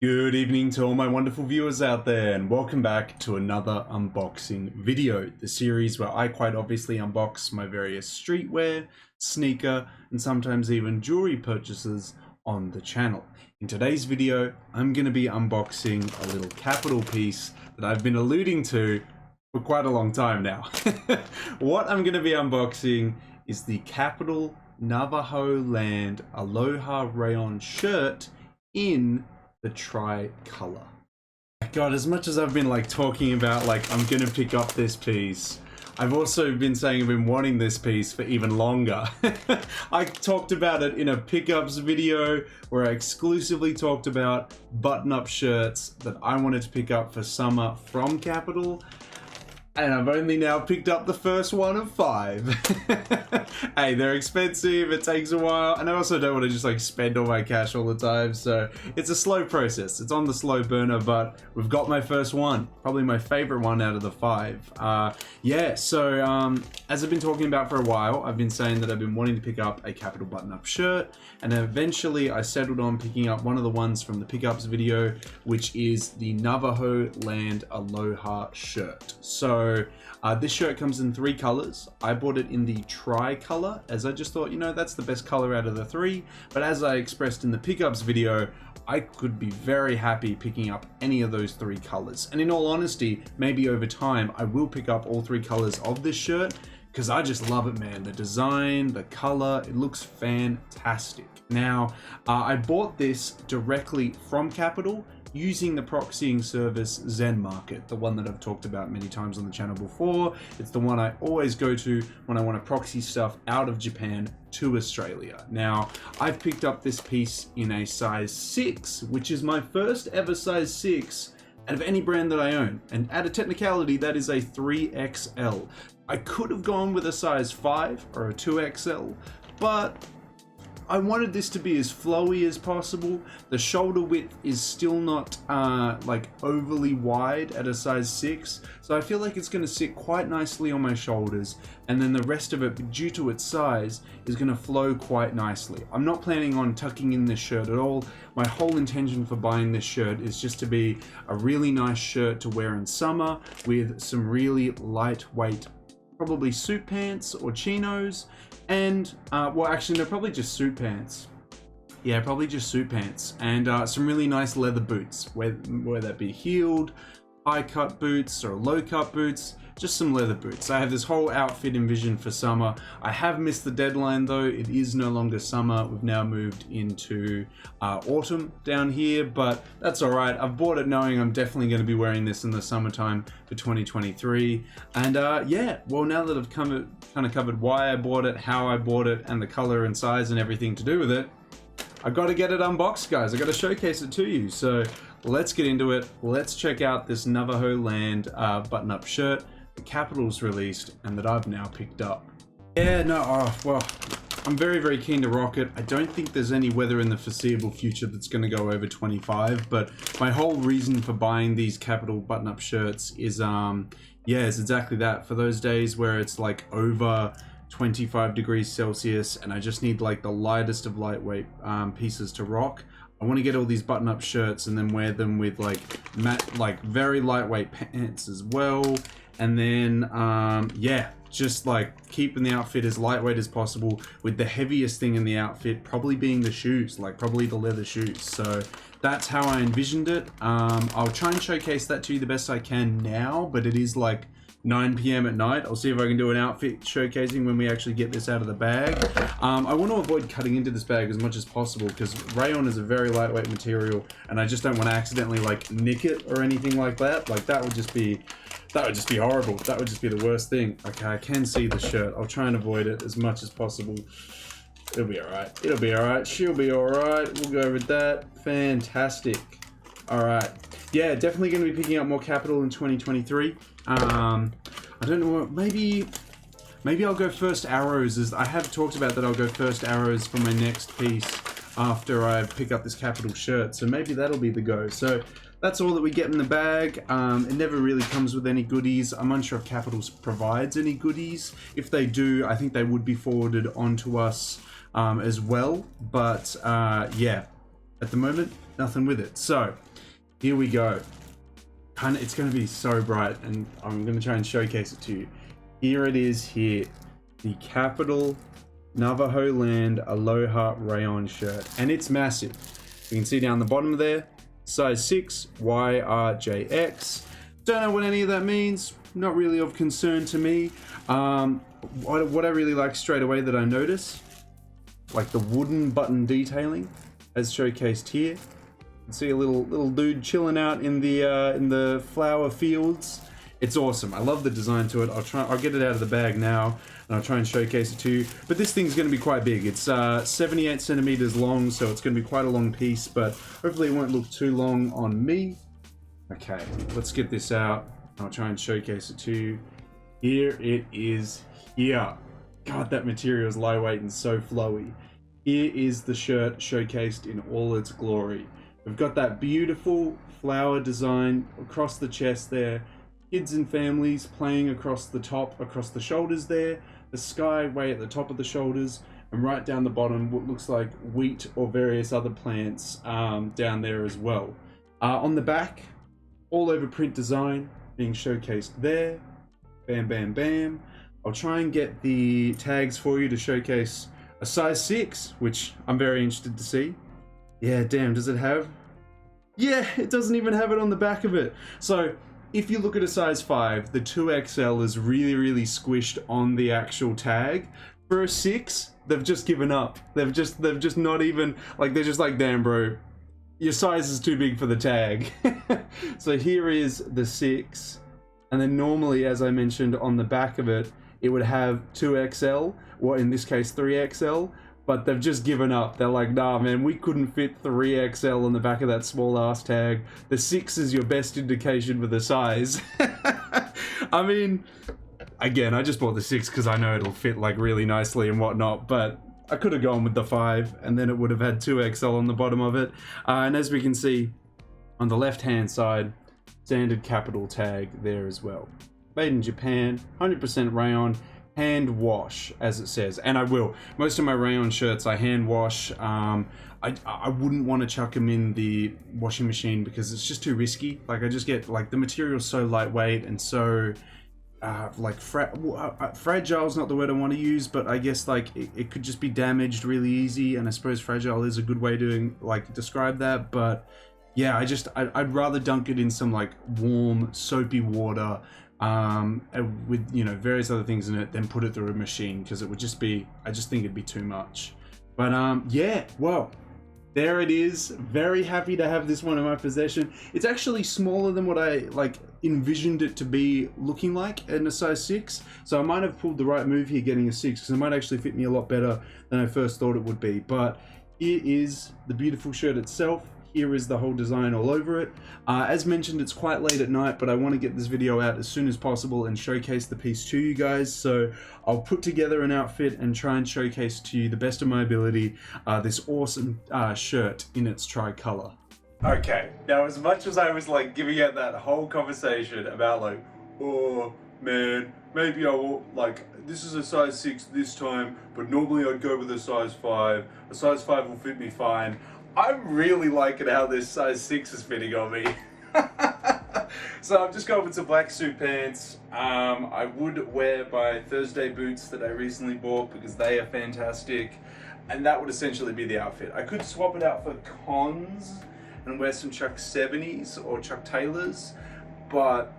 Good evening to all my wonderful viewers out there, and welcome back to another unboxing video, the series where I quite obviously unbox my various streetwear, sneaker, and sometimes even jewelry purchases on the channel. In today's video, I'm going to be unboxing a little Kapital piece that I've been alluding to for quite a long time now. What I'm going to be unboxing is the Kapital Navajoland Aloha Rayon shirt in the tri-color. God, as much as I've been talking about I'm gonna pick up this piece, I've also been saying I've been wanting this piece for even longer. I talked about it in a pickups video where I exclusively talked about button-up shirts that I wanted to pick up for summer from Kapital, and I've only now picked up the first one of 5. Hey, they're expensive, it takes a while, and I also don't want to just spend all my cash all the time, so it's a slow process. It's on the slow burner, but we've got my first one, probably my favorite one out of the 5. As I've been talking about for a while, I've been saying that I've been wanting to pick up a Kapital button-up shirt, and then eventually I settled on picking up one of the ones from the pickups video, which is the Navajoland Aloha shirt. So this shirt comes in 3 colors. I bought it in the tri-color, as I just thought, that's the best color out of the 3. But as I expressed in the pickups video, I could be very happy picking up any of those 3 colors. And in all honesty, maybe over time, I will pick up all 3 colors of this shirt, because I just love it, man. The design, the color, it looks fantastic. Now, I bought this directly from Kapital using the proxying service Zen Market, the one that I've talked about many times on the channel before. It's the one I always go to when I want to proxy stuff out of Japan to Australia. Now, I've picked up this piece in a size 6, which is my first ever size 6 out of any brand that I own. And at a technicality, that is a 3XL. I could have gone with a size 5 or a 2XL, but I wanted this to be as flowy as possible. The shoulder width is still not overly wide at a size 6, so I feel like it's going to sit quite nicely on my shoulders, and then the rest of it, due to its size, is going to flow quite nicely. I'm not planning on tucking in this shirt at all. My whole intention for buying this shirt is just to be a really nice shirt to wear in summer with some really lightweight, probably suit pants or chinos, and well, actually, they're probably just suit pants. Yeah, probably just suit pants, and some really nice leather boots, whether that be heeled, high cut boots or low cut boots, just some leather boots. I have this whole outfit envisioned for summer. I have missed the deadline though. It is no longer summer. We've now moved into autumn down here, but that's all right. I've bought it knowing I'm definitely going to be wearing this in the summertime for 2023. And yeah, well, now that I've kind of covered why I bought it, how I bought it, and the color and size and everything to do with it, I got to get it unboxed, guys. I got to showcase it to you. So let's get into it. Let's check out this Navajoland button-up shirt that Kapital's released and that I've now picked up. Yeah, no, well, I'm very, very keen to rock it. I don't think there's any weather in the foreseeable future that's going to go over 25, but my whole reason for buying these Kapital button-up shirts is, yeah, it's exactly that. For those days where it's over 25 degrees Celsius and I just need the lightest of lightweight pieces to rock, I want to get all these button-up shirts and then wear them with very lightweight pants as well. And then yeah, just keeping the outfit as lightweight as possible, with the heaviest thing in the outfit probably being the shoes, probably the leather shoes. So that's how I envisioned it. I'll try and showcase that to you the best I can now, but it is 9 p.m. at night. I'll see if I can do an outfit showcasing when we actually get this out of the bag. I want to avoid cutting into this bag as much as possible because rayon is a very lightweight material, and I just don't want to accidentally nick it or anything like that. That would just be horrible. That would just be the worst thing. Okay, I can see the shirt. I'll try and avoid it as much as possible. It'll be all right. It'll be all right. She'll be all right. We'll go with that. Fantastic. All right. Yeah, definitely going to be picking up more Kapital in 2023. I don't know, maybe I'll go first arrows. As I have talked about that, I'll go first arrows for my next piece after I pick up this Kapital shirt. So maybe that'll be the go. So that's all that we get in the bag. It never really comes with any goodies. I'm unsure if Kapital provides any goodies. If they do, I think they would be forwarded onto us as well. But yeah, at the moment, nothing with it. So here we go. It's going to be so bright, and I'm going to try and showcase it to you. Here it is here, the Kapital Navajoland Aloha Rayon shirt, and it's massive. You can see down the bottom there, size 6, YRJX. Don't know what any of that means, not really of concern to me. What I really like straight away that I notice, like the wooden button detailing as showcased here. You can see a little dude chilling out in the flower fields. It's awesome. I love the design to it. I'll get it out of the bag now and I'll try and showcase it to you. But this thing's going to be quite big. It's 78 centimeters long, so it's going to be quite a long piece, but hopefully it won't look too long on me. Okay, let's get this out. I'll try and showcase it to you. Here it is here. God, that material is lightweight and so flowy. Here is the shirt showcased in all its glory. We've got that beautiful flower design across the chest there. Kids and families playing across the top, across the shoulders there. The sky way at the top of the shoulders, and right down the bottom what looks like wheat or various other plants down there as well. On the back, all over print design being showcased there. Bam, bam, bam. I'll try and get the tags for you to showcase a size 6, which I'm very interested to see. Yeah, damn, does it have? Yeah, it doesn't even have it on the back of it. So if you look at a size 5, the 2XL is really squished on the actual tag. For a 6, they've just given up. They've just not even, like, they're just like, damn bro, your size is too big for the tag. So here is the 6, and then normally, as I mentioned, on the back of it, it would have 2XL, or in this case 3XL, but they've just given up. They're like, nah man, we couldn't fit 3XL on the back of that small ass tag. The 6 is your best indication for the size. I mean, again, I just bought the 6 because I know it'll fit like really nicely and whatnot, but I could have gone with the 5 and then it would have had 2XL on the bottom of it. And as we can see on the left hand side, standard Kapital tag there as well. Made in Japan, 100% rayon, hand wash, as it says, and I will. Most of my rayon shirts I hand wash. I wouldn't want to chuck them in the washing machine because it's just too risky. Like, I just get, like, the material's so lightweight and so like fragile is not the word I want to use, but I guess like it could just be damaged really easy, and I suppose fragile is a good way to like describe that. But yeah, I'd rather dunk it in some like warm soapy water with, you know, various other things in it, then put it through a machine, because it would just be, I just think it'd be too much. But yeah, well, there it is. Very happy to have this one in my possession. It's actually smaller than what I like envisioned it to be looking like in a size 6, so I might have pulled the right move here getting a 6, because it might actually fit me a lot better than I first thought it would be. But here is the beautiful shirt itself. Here is the whole design all over it. As mentioned, it's quite late at night, but I want to get this video out as soon as possible and showcase the piece to you guys. So I'll put together an outfit and try and showcase to you the best of my ability this awesome shirt in its tri-color. Okay, now as much as I was like giving out that whole conversation about like, oh man, maybe I will, like, this is a size 6 this time, but normally I'd go with a size 5. A size 5 will fit me fine. I'm really liking how this size 6 is fitting on me. So I'm just going with some black suit pants. I would wear my Thursday boots that I recently bought because they are fantastic. And that would essentially be the outfit. I could swap it out for cons and wear some Chuck 70s or Chuck Taylors, but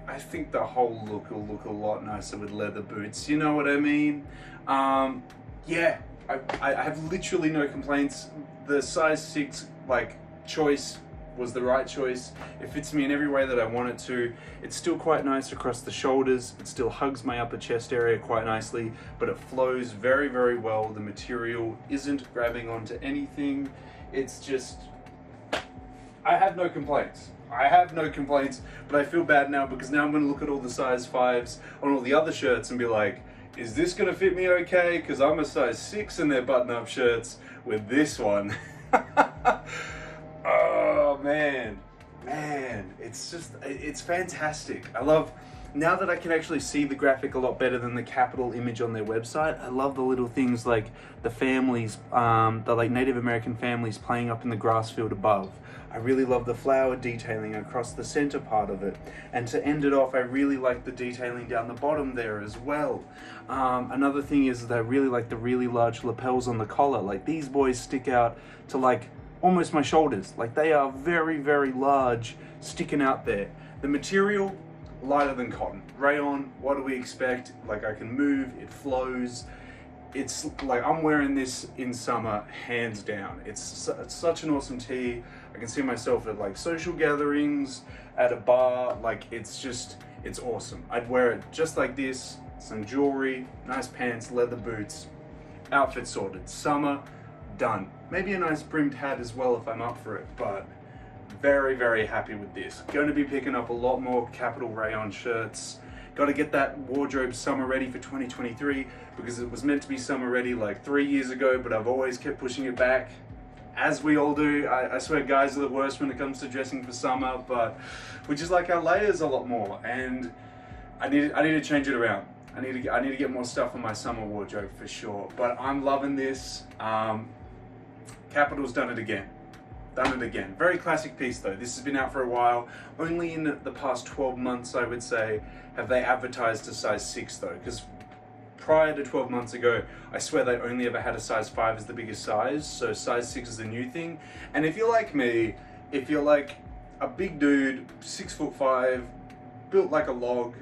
I think the whole look will look a lot nicer with leather boots. You know what I mean? Yeah, I have literally no complaints. The size 6 like choice was the right choice. It fits me in every way that I want it to. It's still quite nice across the shoulders. It still hugs my upper chest area quite nicely, but it flows very, very well. The material isn't grabbing onto anything. It's just, I have no complaints. I have no complaints, but I feel bad now because now I'm going to look at all the size 5s on all the other shirts and be like, is this going to fit me okay? Because I'm a size 6 in their button-up shirts with this one. Oh man, it's just, it's fantastic. I love now that I can actually see the graphic a lot better than the Kapital image on their website, I love the little things like the families, the like Native American families playing up in the grass field above. I really love the flower detailing across the center part of it. And to end it off, I really like the detailing down the bottom there as well. Another thing is that I really like the really large lapels on the collar. Like these boys stick out to like almost my shoulders. Like they are very, very large, sticking out there. The material, lighter than cotton. Rayon, what do we expect? Like I can move, it flows. It's like I'm wearing this in summer, hands down. It's such an awesome tee. I can see myself at like social gatherings, at a bar, like it's awesome. I'd wear it just like this, some jewelry, nice pants, leather boots, outfit sorted. Summer, done. Maybe a nice brimmed hat as well if I'm up for it, but very, very happy with this. Going to be picking up a lot more Kapital Rayon shirts. Got to get that wardrobe summer ready for 2023 because it was meant to be summer ready like 3 years ago, but I've always kept pushing it back, as we all do. I swear guys are the worst when it comes to dressing for summer, but we just like our layers a lot more, and I need to change it around. I need to get more stuff in my summer wardrobe for sure, but I'm loving this. Kapital's done it again. Very classic piece though. This has been out for a while. Only in the past 12 months, I would say, have they advertised a size 6 though, because prior to 12 months ago, I swear they only ever had a size 5 as the biggest size, so size 6 is the new thing. And if you're like me, if you're like a big dude, 6'5", built like a log,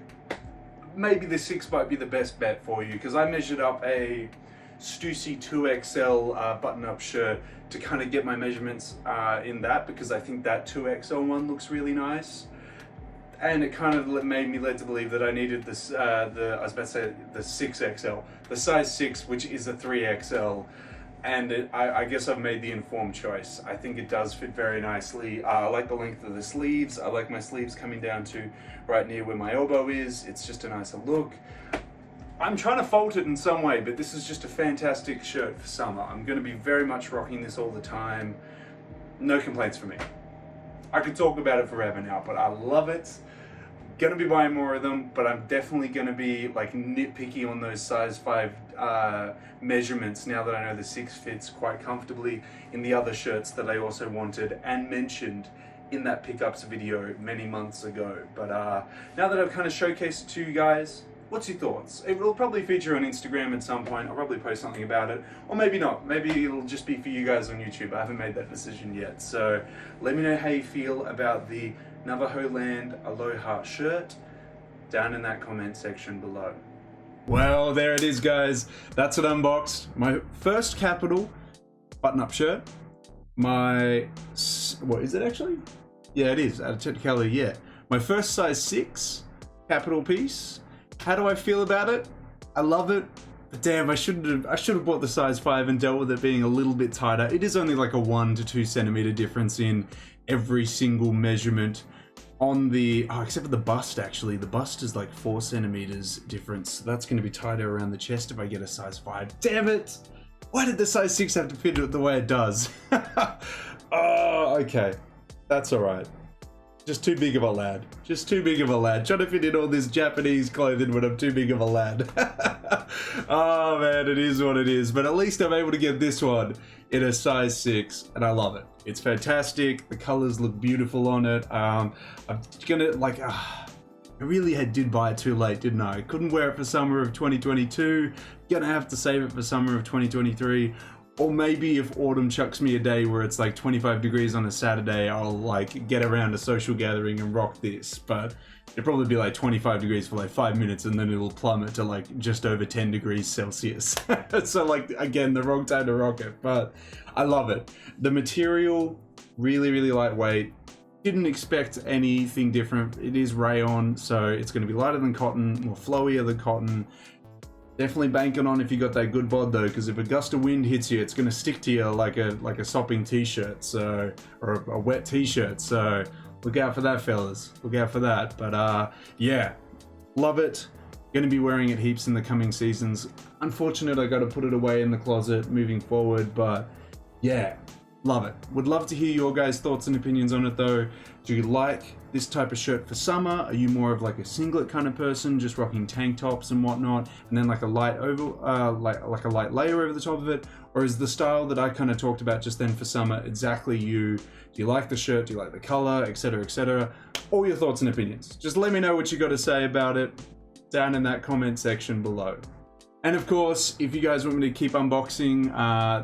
maybe the 6 might be the best bet for you, because I measured up a Stussy 2XL button-up shirt to kind of get my measurements in that, because I think that 2XL one looks really nice. And it kind of made me led to believe that I needed this, I was about to say the 6XL, the size 6, which is a 3XL. And I guess I've made the informed choice. I think it does fit very nicely. I like the length of the sleeves. I like my sleeves coming down to right near where my elbow is. It's just a nicer look. I'm trying to fault it in some way, but this is just a fantastic shirt for summer. I'm going to be very much rocking this all the time. No complaints for me. I could talk about it forever now, but I love it. Gonna be buying more of them, but I'm definitely gonna be like nitpicky on those size 5 measurements now that I know the 6 fits quite comfortably in the other shirts that I also wanted and mentioned in that pickups video many months ago. But now that I've kind of showcased it to you guys, what's your thoughts? It will probably feature on Instagram at some point. I'll probably post something about it, or maybe not. Maybe it'll just be for you guys on YouTube. I haven't made that decision yet. So let me know how you feel about the Navajoland Aloha shirt down in that comment section below. Well, there it is, guys. That's it unboxed. My first Kapital button-up shirt. What is it actually? Yeah, it is. Out of technicality, yeah. My first size 6 Kapital piece. How do I feel about it? I love it. But damn, I should have bought the size 5 and dealt with it being a little bit tighter. It is only like a 1 to 2 centimeter difference in every single measurement on the, except for the bust actually. The bust is like 4 centimeters difference. So that's going to be tighter around the chest if I get a size 5. Damn it! Why did the size 6 have to fit it the way it does? Oh, okay. That's alright. Just too big of a lad. Just too big of a lad. Trying to fit in all this Japanese clothing when I'm too big of a lad. Oh man, it is what it is. But at least I'm able to get this one in a size 6 and I love it. It's fantastic. The colors look beautiful on it. I'm gonna like, I really did buy it too late, didn't I? Couldn't wear it for summer of 2022. Gonna have to save it for summer of 2023. Or maybe if autumn chucks me a day where it's like 25 degrees on a Saturday, I'll like get around a social gathering and rock this. But it'll probably be like 25 degrees for like 5 minutes and then it'll plummet to like just over 10 degrees Celsius. So like, again, the wrong time to rock it, but I love it. The material, really, really lightweight. Didn't expect anything different. It is rayon, so it's going to be lighter than cotton, more flowier than cotton. Definitely banking on if you got that good bod though, because if a gust of wind hits you, it's going to stick to you like a sopping t-shirt, so, or a wet t-shirt. So look out for that, fellas. Look out for that. But yeah, love it. Going to be wearing it heaps in the coming seasons. Unfortunate, I got to put it away in the closet moving forward, but yeah, Love it. Would love to hear your guys' thoughts and opinions on it though. Do you like this type of shirt for summer? Are you more of like a singlet kind of person, just rocking tank tops and whatnot, and then like a light like a light layer over the top of it? Or is the style that I kind of talked about just then for summer exactly you? Do you like the shirt? Do you like the color, etc., etc.? All your thoughts and opinions. Just let me know what you got to say about it down in that comment section below. And of course, if you guys want me to keep unboxing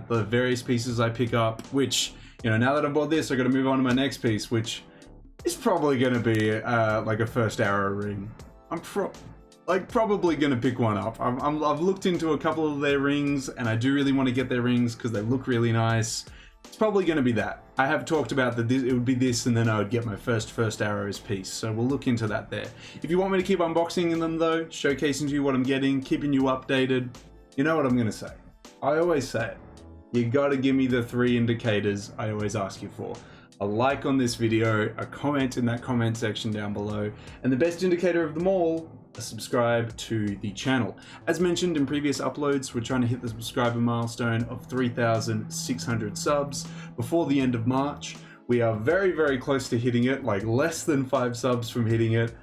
the various pieces I pick up, which, you know, now that I bought this, I got to move on to my next piece, which is probably going to be like a first arrow ring. I'm probably going to pick one up. I've looked into a couple of their rings, and I do really want to get their rings because they look really nice. It's probably going to be that. I have talked about that it would be this, and then I would get my first arrows piece. So we'll look into that there. If you want me to keep unboxing them though, showcasing to you what I'm getting, keeping you updated, you know what I'm going to say. I always say it. You got to give me the 3 indicators I always ask you for. A like on this video, a comment in that comment section down below, and the best indicator of them all, subscribe to the channel. As mentioned in previous uploads, we're trying to hit the subscriber milestone of 3,600 subs before the end of March. We are very, very close to hitting it, like less than 5 subs from hitting it.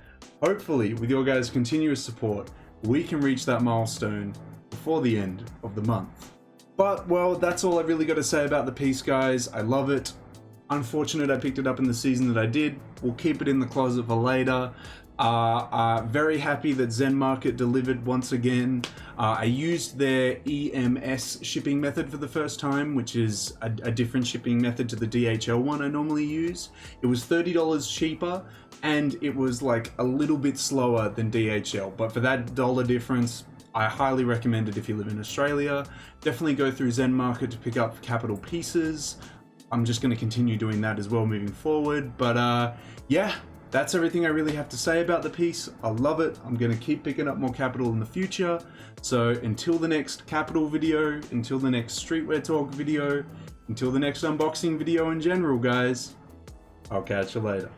Hopefully, with your guys' continuous support, we can reach that milestone before the end of the month. But, well, that's all I really got to say about the piece, guys. I love it. Unfortunate I picked it up in the season that I did. We'll keep it in the closet for later. Very happy that Zen Market delivered once again. I used their EMS shipping method for the first time, which is a different shipping method to the DHL one I normally use. It was $30 cheaper, and it was like a little bit slower than DHL, but for that dollar difference, I highly recommend it if you live in Australia. Definitely go through Zen Market to pick up Kapital pieces. I'm just going to continue doing that as well moving forward, but yeah. That's everything I really have to say about the piece. I love it. I'm going to keep picking up more Kapital in the future. So until the next Kapital video, until the next streetwear talk video, until the next unboxing video in general, guys, I'll catch you later.